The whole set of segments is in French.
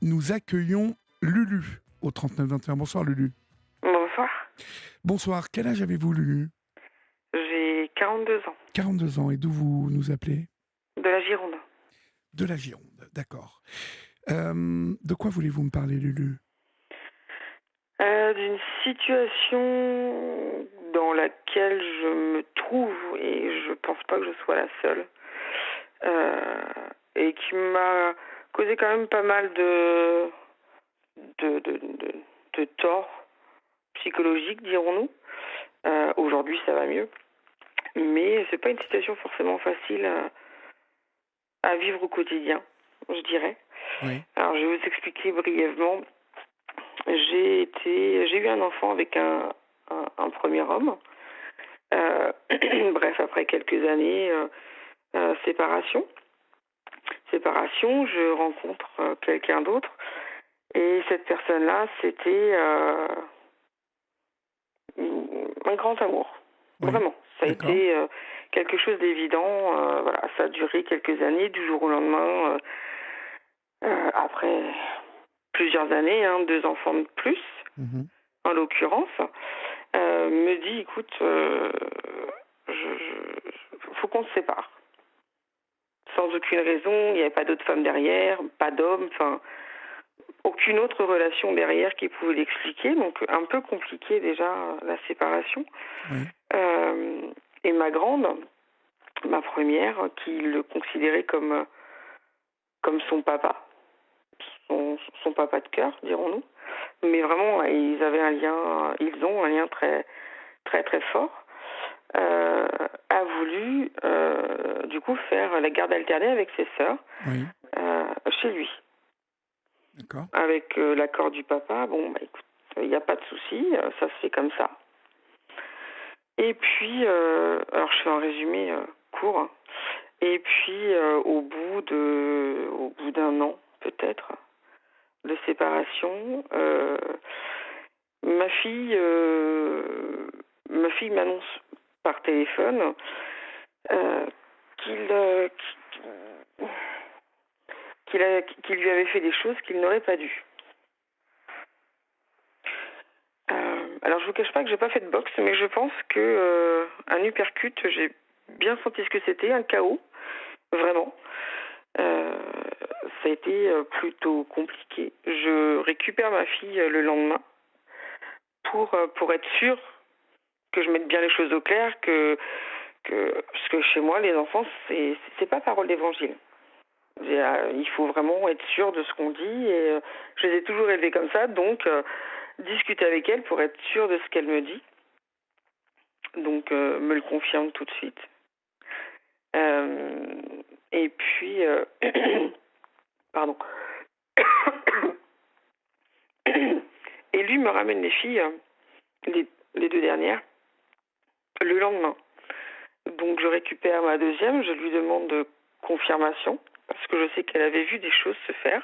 Nous accueillons Lulu au 39-21. Bonsoir Lulu. Bonsoir, Bonsoir, quel âge avez-vous Lulu? j'ai 42 ans, 42 ans, et d'où vous nous appelez? de la Gironde. De la Gironde, d'accord. De quoi voulez-vous me parler Lulu? D'une situation dans laquelle je me trouve et je pense pas que je sois la seule, et qui m'a causé quand même pas mal de, de, de, de torts psychologiques, dirons-nous. Aujourd'hui, ça va mieux, mais c'est pas une situation forcément facile à vivre au quotidien, je dirais. Oui. Alors, je vais vous expliquer brièvement. J'ai eu un enfant avec un premier homme. Bref, après quelques années, séparation. Séparation, je rencontre quelqu'un d'autre. Et cette personne-là, c'était un grand amour. Oui. Vraiment. Ça a D'accord. été quelque chose d'évident. Voilà, ça a duré quelques années, du jour au lendemain. Après plusieurs années, 2 enfants de plus, Mhm. en l'occurrence, me dit, écoute, faut qu'on se sépare. Sans aucune raison, il n'y avait pas d'autre femme derrière, pas d'homme, enfin, aucune autre relation derrière qui pouvait l'expliquer, donc un peu compliqué déjà la séparation. Oui. Et ma grande, ma première, qui le considérait comme son papa, son papa de cœur, dirons-nous. Mais vraiment, ils ont un lien très, très, très fort. A voulu du coup faire la garde alternée avec ses sœurs Oui. chez lui. D'accord. Avec l'accord du papa, bon, bah écoute, il n'y a pas de souci, ça se fait comme ça. Et puis, alors je fais un résumé court, hein. Et puis au bout d'un an peut-être de séparation, ma fille m'annonce par téléphone qu'il qu'il lui avait fait des choses qu'il n'aurait pas dû. Alors je vous cache pas que j'ai pas fait de boxe, mais je pense que un uppercut, j'ai bien senti ce que c'était, un KO, vraiment. Ça a été plutôt compliqué. Je récupère ma fille le lendemain pour être sûre que je mette bien les choses au clair, parce que chez moi les enfants c'est pas parole d'évangile. Il faut vraiment être sûr de ce qu'on dit et je les ai toujours élevées comme ça, donc discuter avec elle pour être sûre de ce qu'elle me dit. Donc me le confirme tout de suite. Et puis, pardon. Et lui me ramène les filles, les 2 dernières, le lendemain. Donc je récupère ma deuxième, je lui demande de confirmation, parce que je sais qu'elle avait vu des choses se faire.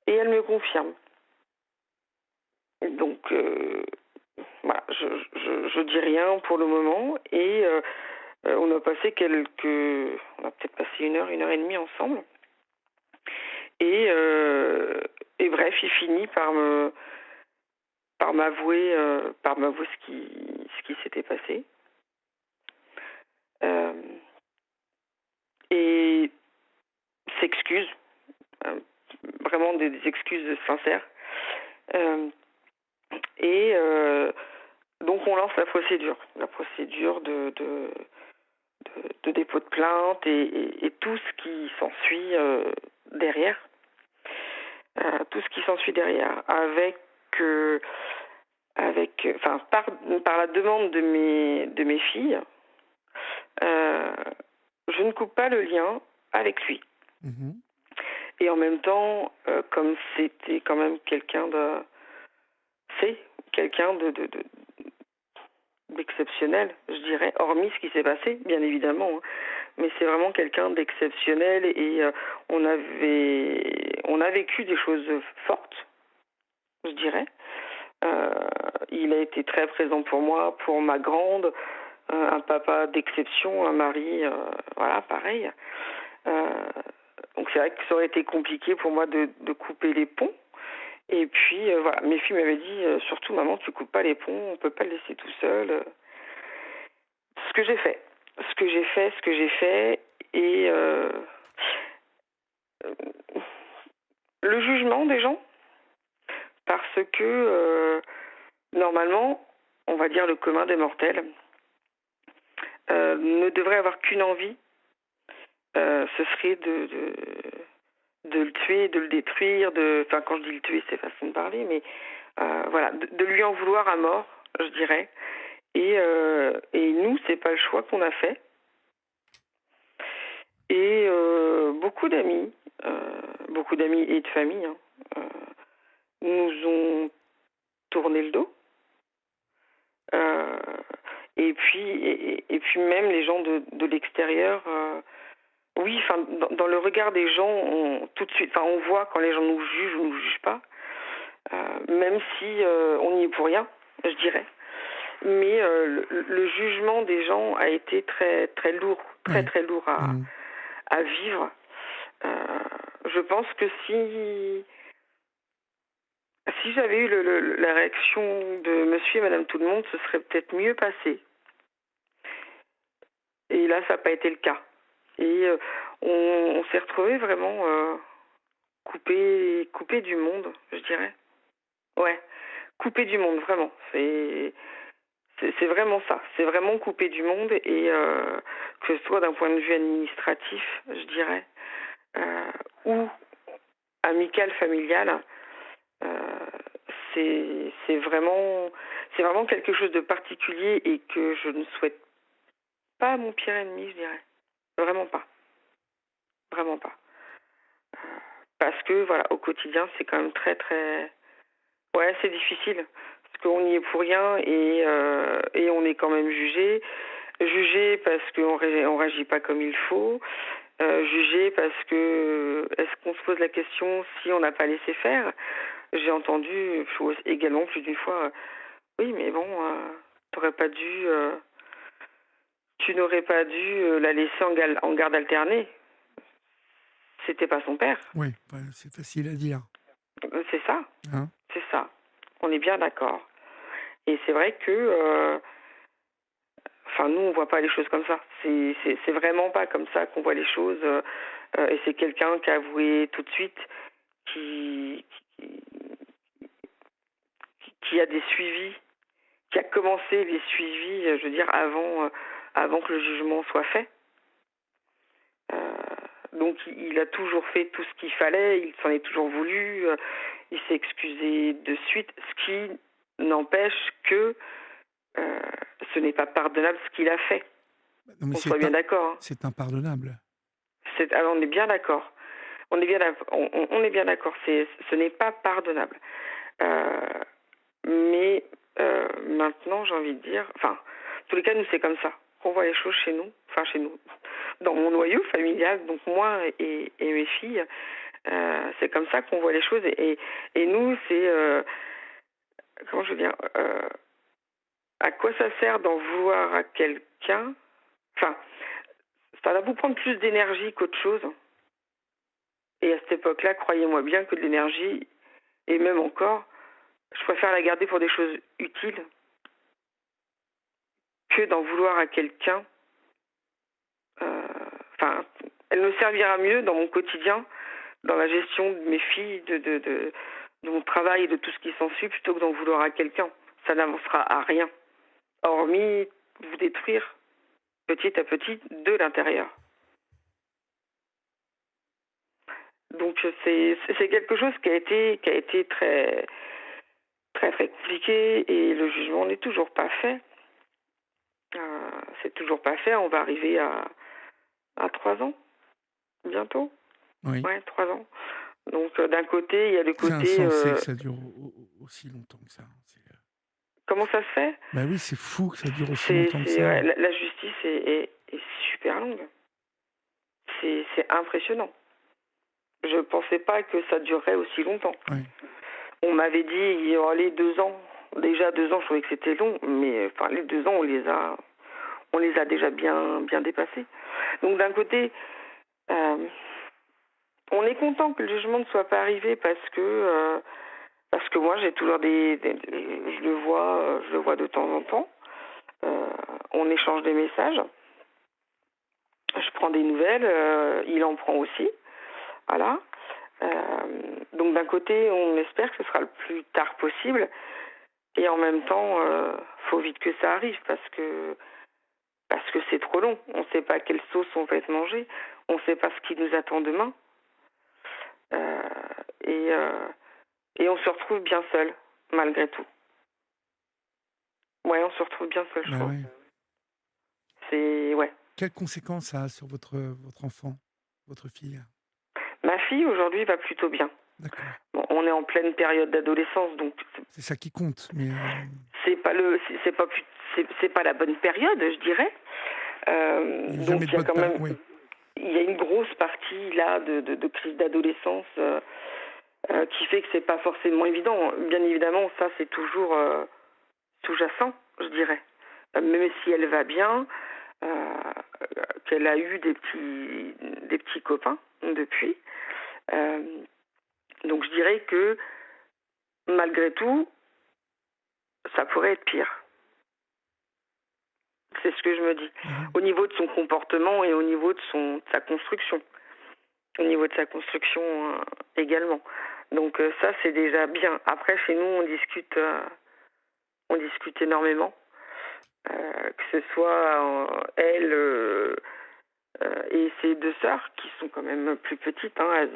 Et elle me confirme. Donc voilà, je dis rien pour le moment. Et on a peut-être passé 1 heure, 1 heure et demie ensemble. Et bref, il finit par m'avouer ce qui s'était passé. Et s'excuse, vraiment des excuses sincères. Et donc on lance la procédure de dépôt de plainte et tout ce qui s'ensuit derrière. Tout ce qui s'ensuit derrière, par la demande de mes filles, je ne coupe pas le lien avec lui. Mhm. Et en même temps, comme c'était quand même c'est quelqu'un d'exceptionnel, je dirais, hormis ce qui s'est passé, bien évidemment, hein. Mais c'est vraiment quelqu'un d'exceptionnel et on a vécu des choses fortes, je dirais. Il a été très présent pour moi, pour ma grande, un papa d'exception, un mari, voilà, pareil. Donc c'est vrai que ça aurait été compliqué pour moi de couper les ponts. Et puis voilà, mes filles m'avaient dit surtout maman, tu coupes pas les ponts, on peut pas le laisser tout seul. Ce que j'ai fait, ce que j'ai fait, et le jugement des gens, parce que normalement, on va dire le commun des mortels, ne devrait avoir qu'une envie, ce serait de le tuer, de le détruire, enfin quand je dis le tuer, c'est façon de parler, mais voilà, de lui en vouloir à mort, je dirais. Et nous, c'est pas le choix qu'on a fait. Et beaucoup d'amis et de famille nous ont tourné le dos. Et puis même les gens de l'extérieur, oui, enfin dans le regard des gens, tout de suite, enfin on voit quand les gens nous jugent ou nous jugent pas, même si on n'y est pour rien, je dirais. Mais le jugement des gens a été très très lourd, très lourd à vivre. Je pense que si j'avais eu la réaction de monsieur et madame tout le monde, ce serait peut-être mieux passé. Et là, ça n'a pas été le cas. Et on s'est retrouvés vraiment coupés du monde, je dirais. Ouais, coupés du monde, vraiment. C'est vraiment ça. C'est vraiment coupé du monde, et que ce soit d'un point de vue administratif, je dirais, ou amical, familial, c'est vraiment quelque chose de particulier et que je ne souhaite pas à mon pire ennemi, je dirais. Vraiment pas. Vraiment pas. Parce que voilà, au quotidien, c'est quand même très très... Ouais, c'est difficile. Parce qu'on n'y est pour rien, et on est quand même jugé. Jugé parce qu'on réagit pas comme il faut. Jugé parce que... Est-ce qu'on se pose la question si on n'a pas laissé faire? J'ai entendu également plus d'une fois... oui, mais bon, tu n'aurais pas dû la laisser en garde alternée. C'était pas son père. Oui, c'est facile à dire. C'est ça. Hein? C'est ça. On est bien d'accord. Et c'est vrai que, enfin, nous, on voit pas les choses comme ça. C'est vraiment pas comme ça qu'on voit les choses. Et c'est quelqu'un qui a avoué tout de suite, qui a des suivis, qui a commencé les suivis, je veux dire, avant que le jugement soit fait. Donc il a toujours fait tout ce qu'il fallait, il s'en est toujours voulu, il s'est excusé de suite, ce qui n'empêche que ce n'est pas pardonnable ce qu'il a fait. Non, mais on soit bien d'accord. Hein. C'est impardonnable. Alors on est bien d'accord. On est bien d'accord. Ce n'est pas pardonnable. Mais maintenant, j'ai envie de dire... Enfin, en tous les cas, nous, c'est comme ça qu'on voit les choses chez nous. Enfin, chez nous. Dans mon noyau familial, donc moi et mes filles, c'est comme ça qu'on voit les choses. Et nous, c'est... comment je veux dire à quoi ça sert d'en vouloir à quelqu'un? Enfin, ça va vous prendre plus d'énergie qu'autre chose. Et à cette époque-là, croyez-moi bien que de l'énergie, et même encore, je préfère la garder pour des choses utiles que d'en vouloir à quelqu'un. Enfin, elle me servira mieux dans mon quotidien, dans la gestion de mes filles, de mon travail et de tout ce qui s'ensuit, plutôt que d'en vouloir à quelqu'un. Ça n'avancera à rien, hormis vous détruire petit à petit de l'intérieur. Donc c'est quelque chose qui a été très très très compliqué, et le jugement n'est toujours pas fait. C'est toujours pas fait. On va arriver à 3 ans bientôt. Oui. Ouais, 3 ans. Donc d'un côté, il y a le côté... C'est insensé que ça dure aussi longtemps que ça. Comment ça se fait? Bah oui, c'est fou que ça dure aussi longtemps que ça. Ouais, la justice est super longue. C'est impressionnant. Je pensais pas que ça durerait aussi longtemps. Oui. On m'avait dit, il y aura les 2 ans. Déjà 2 ans, je trouvais que c'était long, mais enfin les 2 ans, on les a déjà bien dépassés. Donc d'un côté, on est content que le jugement ne soit pas arrivé parce que moi j'ai toujours je le vois de temps en temps. On échange des messages. Je prends des nouvelles, il en prend aussi. Voilà. Donc d'un côté, on espère que ce sera le plus tard possible. Et en même temps, faut vite que ça arrive parce que c'est trop long. On ne sait pas quelle sauce on va être mangé. On ne sait pas ce qui nous attend demain. Euh, et, euh, et on se retrouve bien seul, malgré tout. Ouais, on se retrouve bien seul, je Bah trouve. ouais. C'est ouais. Quelles conséquences ça a sur votre enfant, votre fille? Ma fille aujourd'hui va plutôt bien. D'accord. Bon, on est en pleine période d'adolescence, donc C'est ça qui compte, mais c'est pas la bonne période, je dirais. il n'y a Donc jamais de il y a bonne quand même oui. il y a une grosse partie là de crise d'adolescence qui fait que c'est pas forcément évident. Bien évidemment, ça c'est toujours sous-jacent, je dirais. Même si elle va bien, euh, qu'elle a eu des petits copains depuis. Euh, donc je dirais que malgré tout, ça pourrait être pire. C'est ce que je me dis. Au niveau de son comportement et au niveau de sa construction. Au niveau de sa construction également. Donc ça, c'est déjà bien. Après, chez nous, on discute énormément. Que ce soit elle et ses deux sœurs, qui sont quand même plus petites. Hein,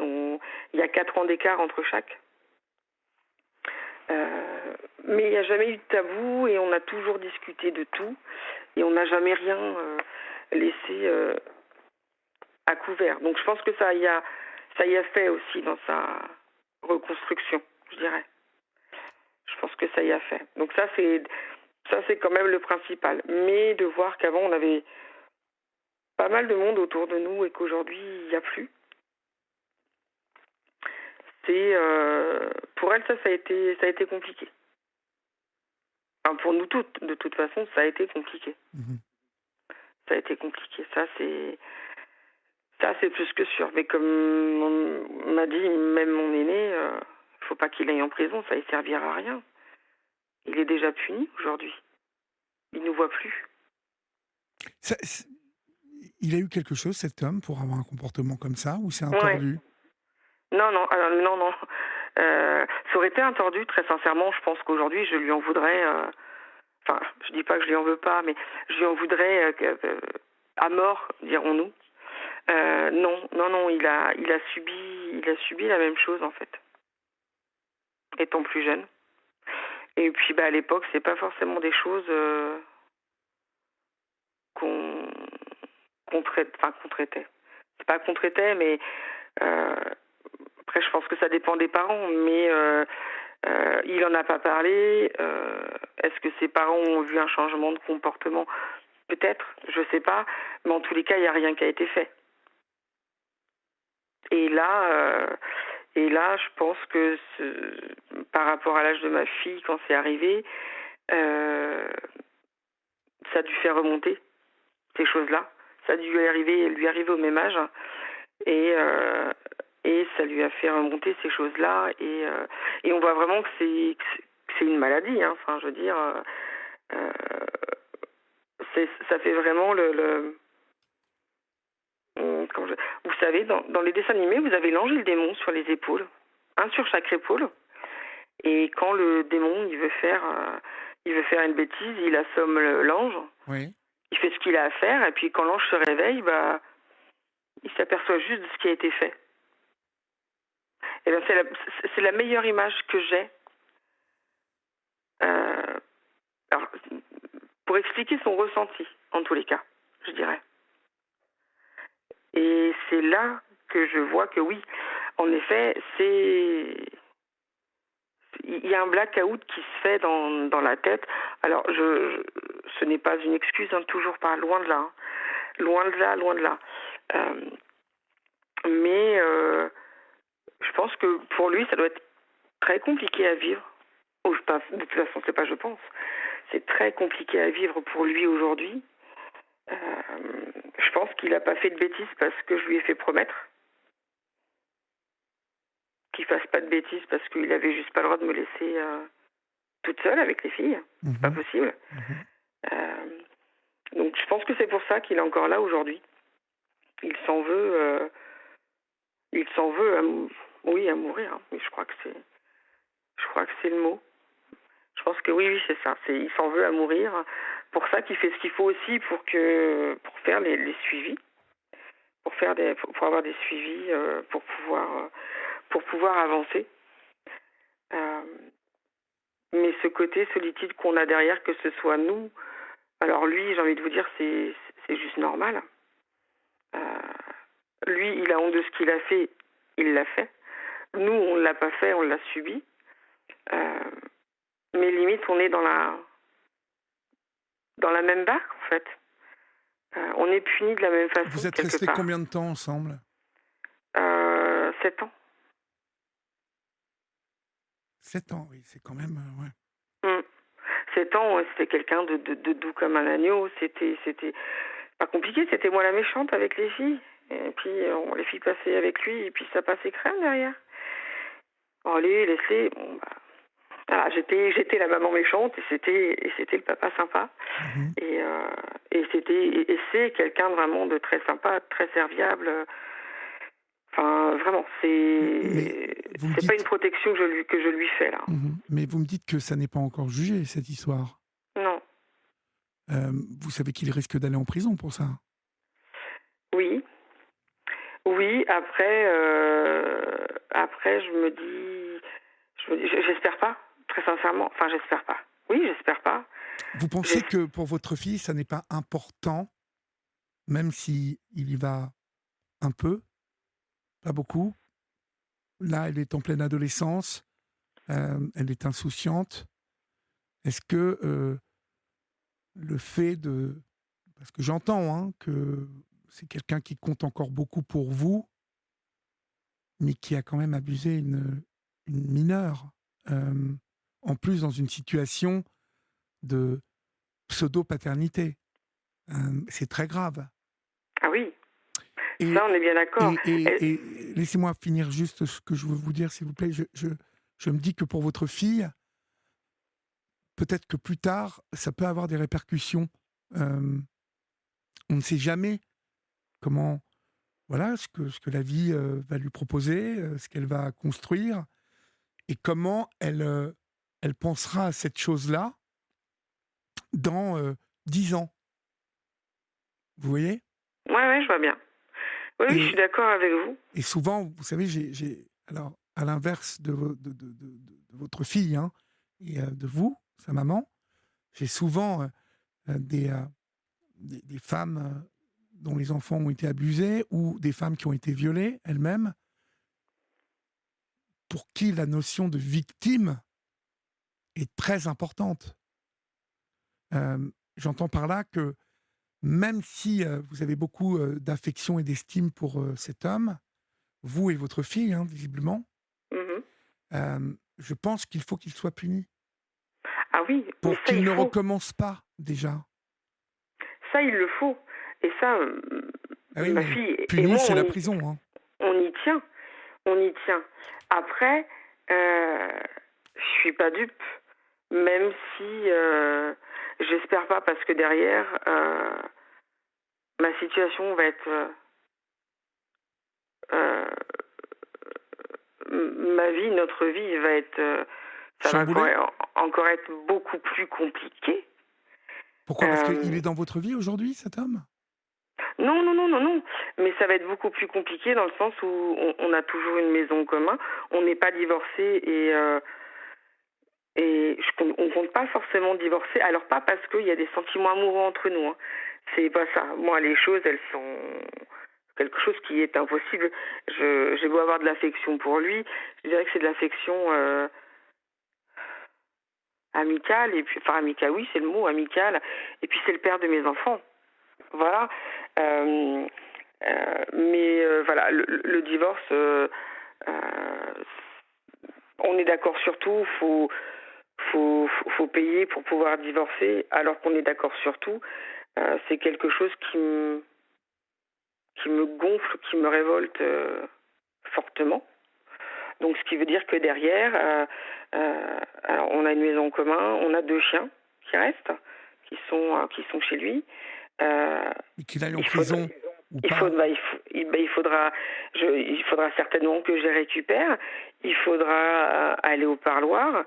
il y a 4 ans d'écart entre chaque. Mais il n'y a jamais eu de tabou et on a toujours discuté de tout. Et on n'a jamais rien laissé à couvert. Donc je pense que ça y a fait aussi dans sa reconstruction, je dirais. Je pense que ça y a fait. Donc ça c'est quand même le principal. Mais de voir qu'avant on avait pas mal de monde autour de nous et qu'aujourd'hui il n'y a plus. C'est pour elle ça a été compliqué. Enfin, pour nous toutes, de toute façon, ça a été compliqué. Ça a été compliqué. Ça, c'est plus que sûr. Mais comme on m'a dit, même mon aîné, faut pas qu'il aille en prison, ça ne servira à rien. Il est déjà puni aujourd'hui. Il nous voit plus. Il a eu quelque chose, cet homme, pour avoir un comportement comme ça, ou c'est un Ouais. tordu? Non. Ça aurait été un tordu, très sincèrement. Je pense qu'aujourd'hui, je lui en voudrais. Enfin, je dis pas que je lui en veux pas, mais je lui en voudrais à mort, dirons-nous. Non, il a subi la même chose en fait, étant plus jeune. Et puis à l'époque, c'est pas forcément des choses qu'on traitait. C'est pas qu'on traitait, mais après je pense que ça dépend des parents. Mais il en a pas parlé. Est-ce que ses parents ont vu un changement de comportement? Peut-être, je sais pas. Mais en tous les cas, il n'y a rien qui a été fait. Et là, je pense que par rapport à l'âge de ma fille, quand c'est arrivé, ça a dû faire remonter ces choses-là. Ça a dû lui arriver au même âge. Et ça lui a fait remonter ces choses-là. Et on voit vraiment que c'est une maladie. Hein. Enfin, je veux dire, ça fait vraiment Vous savez, dans les dessins animés, vous avez l'ange et le démon sur les épaules, un sur chaque épaule. Et quand le démon il veut faire une bêtise, il assomme l'ange. Oui. Il fait ce qu'il a à faire, et puis quand l'ange se réveille, il s'aperçoit juste de ce qui a été fait. Et bien c'est la meilleure image que j'ai. Alors, pour expliquer son ressenti, en tous les cas, je dirais. Et c'est là que je vois que oui, en effet, il y a un blackout qui se fait dans la tête. Alors, ce n'est pas une excuse, hein, toujours pas, loin de là. Hein. Loin de là. Mais je pense que pour lui, ça doit être très compliqué à vivre. De toute façon, c'est pas je pense. C'est très compliqué à vivre pour lui aujourd'hui. Je pense qu'il n'a pas fait de bêtises parce que je lui ai fait promettre. qu'il fasse pas de bêtises parce qu'il avait juste pas le droit de me laisser toute seule avec les filles. C'est pas Mhm. possible. Mhm. Euh, donc je pense que c'est pour ça qu'il est encore là aujourd'hui. Il s'en veut, oui, à mourir. Hein. Mais je crois que c'est le mot. Je pense que oui, c'est ça. Il s'en veut à mourir. Pour ça qu'il fait ce qu'il faut aussi pour faire les suivis, pour avoir des suivis, pour pouvoir avancer. Euh, mais ce côté solitude qu'on a derrière, que ce soit nous, alors lui, j'ai envie de vous dire, c'est juste normal. Euh, Lui, il a honte de ce qu'il a fait, il l'a fait. Nous, on ne l'a pas fait, on l'a subi. Euh, mais limite, on est dans la même barque, en fait. On est punis de la même façon, Vous êtes quelque restés part. combien de temps ensemble? 7 ans. 7 ans, oui, c'est quand même... ouais. 7 ans, c'était quelqu'un de doux comme un agneau. C'était pas compliqué, c'était moi la méchante avec les filles. Et puis, on les filles passaient avec lui, et puis ça passait crème derrière. Oh, allez, laissez. Bon, bah, voilà, j'étais la maman méchante, et c'était le papa sympa. Mhm. Et c'est quelqu'un vraiment de très sympa, très serviable. Enfin, vraiment, Mais vous me c'est pas une dites... protection que je lui fais là. Mhm. Mais vous me dites que ça n'est pas encore jugé, cette histoire. Non. Vous savez qu'il risque d'aller en prison pour ça. Oui. Oui, après, j'espère pas, très sincèrement. Enfin, j'espère pas. Oui, j'espère pas. Vous pensez que pour votre fille, ça n'est pas important, même si il y va un peu, pas beaucoup. Là, elle est en pleine adolescence, elle est insouciante. Est-ce que le fait de... Parce que j'entends que c'est quelqu'un qui compte encore beaucoup pour vous, mais qui a quand même abusé une mineure, euh, en plus dans une situation de pseudo-paternité. C'est très grave. Ah oui, Et, ça, on est bien d'accord. et laissez-moi finir juste ce que je veux vous dire, s'il vous plaît. Je me dis que pour votre fille, peut-être que plus tard, ça peut avoir des répercussions. Euh, on ne sait jamais comment, voilà, ce que la vie va lui proposer, ce qu'elle va construire, et comment elle pensera à cette chose-là dans 10 ans. Vous voyez? Ouais, je vois bien. Oui, je suis Et, d'accord avec vous. et souvent, vous savez, alors, à l'inverse de votre fille, et de vous, sa maman, j'ai souvent des femmes dont les enfants ont été abusés ou des femmes qui ont été violées elles-mêmes, pour qui la notion de victime est très importante. J'entends par là que même si vous avez beaucoup d'affection et d'estime pour cet homme, vous et votre fille, visiblement, Mhm. je pense qu'il faut qu'il soit puni Ah oui, mais pour ça, qu'il il ne faut. recommence pas déjà. Ça, il le faut. Et ça, Ah oui, ma mais fille et puni, moi, c'est la prison. on y tient. On y tient. Après, je suis pas dupe, même si j'espère pas, parce que derrière, ma situation va être, euh, ma vie, notre vie va être, ça va Chamboulé? encore être beaucoup plus compliqué. Pourquoi? Parce qu'il est dans votre vie aujourd'hui, cet homme? Non, non, non, non, non. Mais ça va être beaucoup plus compliqué dans le sens où on a toujours une maison en commun. On n'est pas divorcés on compte pas forcément divorcer. Alors pas parce qu'il y a des sentiments amoureux entre nous. Hein. C'est pas ça. Moi, les choses, elles sont quelque chose qui est impossible. J'ai beau avoir de l'affection pour lui, je dirais que c'est de l'affection amicale. Et puis, enfin, amicale, oui, c'est le mot, amicale. Et puis, c'est le père de mes enfants. Voilà. Mais voilà, le divorce, on est d'accord sur tout. Faut payer pour pouvoir divorcer, alors qu'on est d'accord sur tout. C'est quelque chose qui me gonfle, qui me révolte fortement. Donc, ce qui veut dire que derrière, alors on a une maison en commun, on a 2 chiens qui restent, qui sont chez lui. Et qu'il aille en Il faudra, prison ou il faut, pas. bah, il faudra certainement que je les récupère. Il faudra aller au parloir.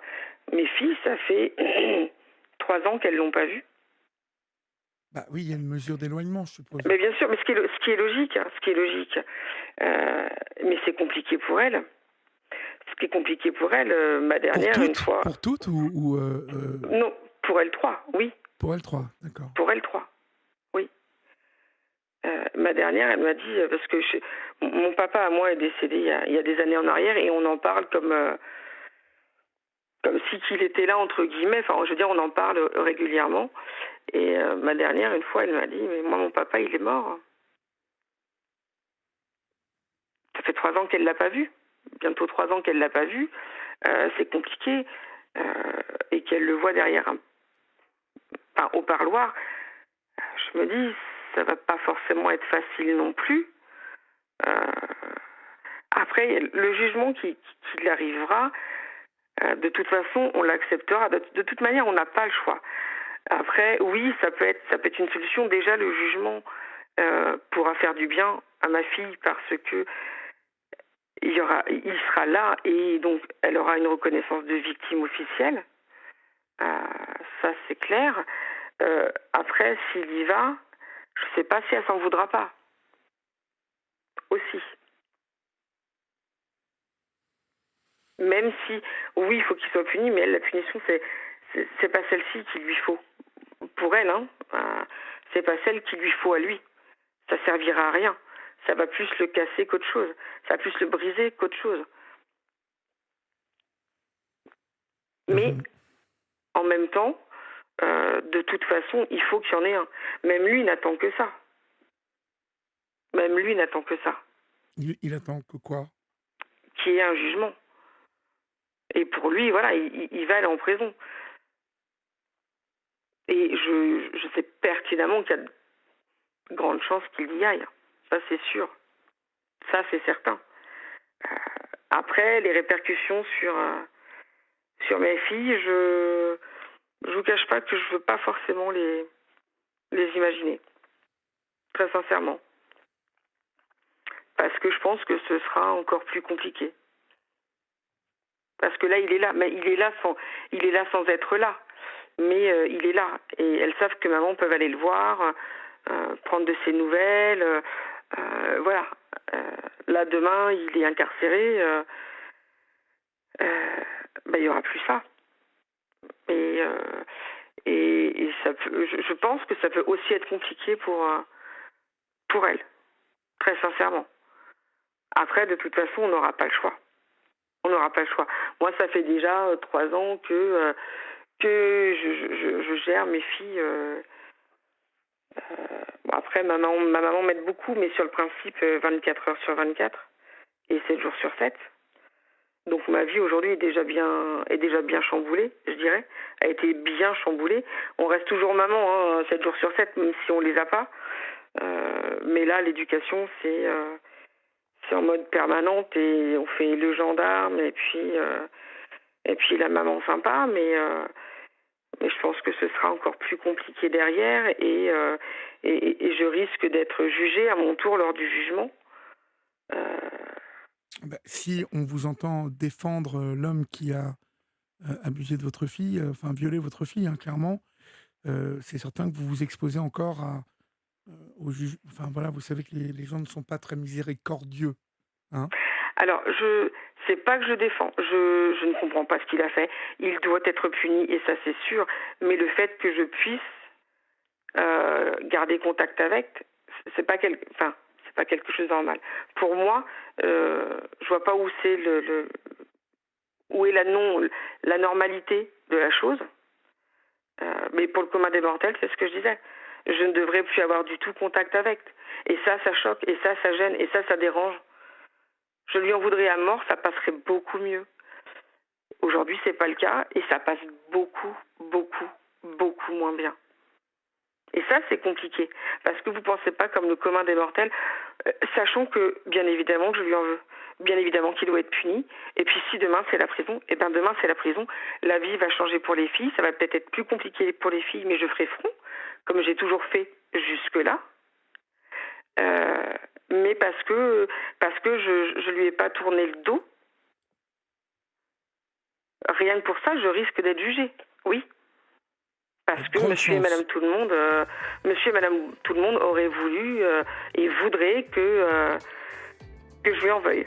Mes filles, ça fait 3 ans qu'elles l'ont pas vu. Bah oui, il y a une mesure d'éloignement, je suppose. Mais bien sûr, mais ce qui est logique, hein, ce qui est logique. Mais c'est compliqué pour elle. Ce qui est compliqué pour elle, ma dernière, une fois. Pour toutes ou Non, pour elle 3, oui. pour elle trois, d'accord. Pour elle 3, oui. Ma dernière, elle m'a dit, parce que mon papa à moi est décédé il y a des années en arrière, et on en parle comme si qu'il était là, entre guillemets. Enfin, je veux dire, on en parle régulièrement. Et ma dernière, une fois, elle m'a dit, mais moi, mon papa, il est mort. Ça fait 3 ans qu'elle l'a pas vu. Bientôt 3 ans qu'elle l'a pas vu. C'est compliqué. Et qu'elle le voit derrière au parloir. Je me dis, ça va pas forcément être facile non plus. Après, le jugement qui arrivera, de toute façon, on l'acceptera. De toute manière, on n'a pas le choix. Après, oui, ça peut être une solution. Déjà, le jugement pourra faire du bien à ma fille parce que il sera là et donc elle aura une reconnaissance de victime officielle. Ça, c'est clair. Après, s'il y va, je ne sais pas si elle s'en voudra pas. Aussi. Même si, oui, il faut qu'il soit puni, mais elle, la punition, c'est pas celle-ci qu'il lui faut. Pour elle, hein, c'est pas celle qu'il lui faut à lui. Ça servira à rien. Ça va plus le casser qu'autre chose. Ça va plus le briser qu'autre chose. Mais, en même temps, de toute façon, il faut qu'il y en ait un. Même lui n'attend que ça. Même lui n'attend que ça. Il attend que quoi? Qu'il y ait un jugement. Et pour lui, voilà, il va aller en prison. Et je sais pertinemment qu'il y a de grandes chances qu'il y aille. Ça, c'est sûr. Ça, c'est certain. Après, les répercussions sur mes filles, je vous cache pas que je veux pas forcément les imaginer. Très sincèrement. Parce que je pense que ce sera encore plus compliqué. Parce que là, il est là, mais il est là sans être là. Mais il est là. Et elles savent que maman peut aller le voir, prendre de ses nouvelles. Voilà. Là, demain, il est incarcéré. Il n'y aura plus ça. Et ça peut, je pense que ça peut aussi être compliqué pour elle. Très sincèrement. Après, de toute façon, on n'aura pas le choix. On n'aura pas le choix. Moi, ça fait déjà 3 ans que je gère mes filles. Après, ma maman m'aide beaucoup, mais sur le principe 24 heures sur 24 et 7 jours sur 7. Donc ma vie aujourd'hui est déjà bien chamboulée, je dirais. A été bien chamboulée. On reste toujours maman, hein, 7 jours sur 7, même si on les a pas. Mais là, l'éducation, c'est en mode permanente et on fait le gendarme et puis la maman sympa, mais je pense que ce sera encore plus compliqué derrière et je risque d'être jugée à mon tour lors du jugement. Si on vous entend défendre l'homme qui a abusé de votre fille, enfin violé votre fille, hein, clairement, c'est certain que vous vous exposez encore au juge. Enfin voilà, vous savez que les gens ne sont pas très miséricordieux. Hein. Alors, c'est pas que je défends, je ne comprends pas ce qu'il a fait. Il doit être puni et ça c'est sûr, mais le fait que je puisse garder contact avec, c'est pas quelque chose de normal. Pour moi, je vois pas où c'est où est la normalité de la chose. Mais pour le commun des mortels, c'est ce que je disais. Je ne devrais plus avoir du tout contact avec. Et ça choque, et ça gêne, et ça dérange. Je lui en voudrais à mort, ça passerait beaucoup mieux. Aujourd'hui, c'est pas le cas, et ça passe beaucoup, beaucoup, beaucoup moins bien. Et ça, c'est compliqué, parce que vous pensez pas comme le commun des mortels, sachant que, bien évidemment, que je lui en veux. bien évidemment qu'il doit être puni. Et puis si demain c'est la prison, et ben demain c'est la prison. La vie va changer pour les filles, ça va peut-être être plus compliqué pour les filles, mais je ferai front, comme j'ai toujours fait jusque-là. Mais parce que je lui ai pas tourné le dos. Rien que pour ça, je risque d'être jugée. Oui. Parce que monsieur et madame tout le monde auraient voulu et voudraient que je lui en veuille.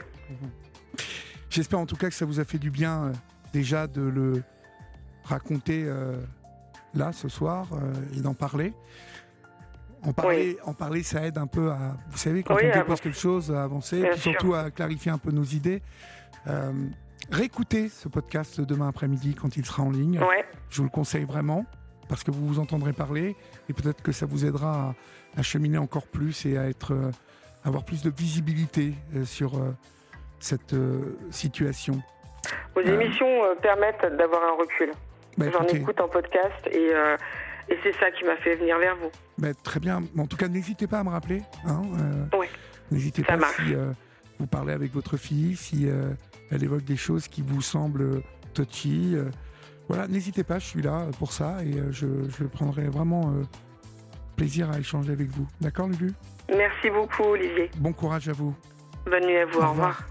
J'espère en tout cas que ça vous a fait du bien déjà de le raconter là ce soir et d'en parler. En parler, ça aide un peu à, vous savez, quand on dépose quelque chose, à avancer, et puis surtout à clarifier un peu nos idées. Réécoutez ce podcast demain après-midi quand il sera en ligne. Je vous le conseille vraiment, parce que vous vous entendrez parler, et peut-être que ça vous aidera à cheminer encore plus et à avoir plus de visibilité sur cette situation. Vos émissions permettent d'avoir un recul. J'en écoute en podcast et c'est ça qui m'a fait venir vers vous. Très bien. En tout cas, n'hésitez pas à me rappeler. N'hésitez pas si vous parlez avec votre fille, si elle évoque des choses qui vous semblent touchy. Voilà, n'hésitez pas, je suis là pour ça et je prendrai vraiment plaisir à échanger avec vous. D'accord, Lulu ? Merci beaucoup, Olivier. Bon courage à vous. Bonne nuit à vous. Au revoir.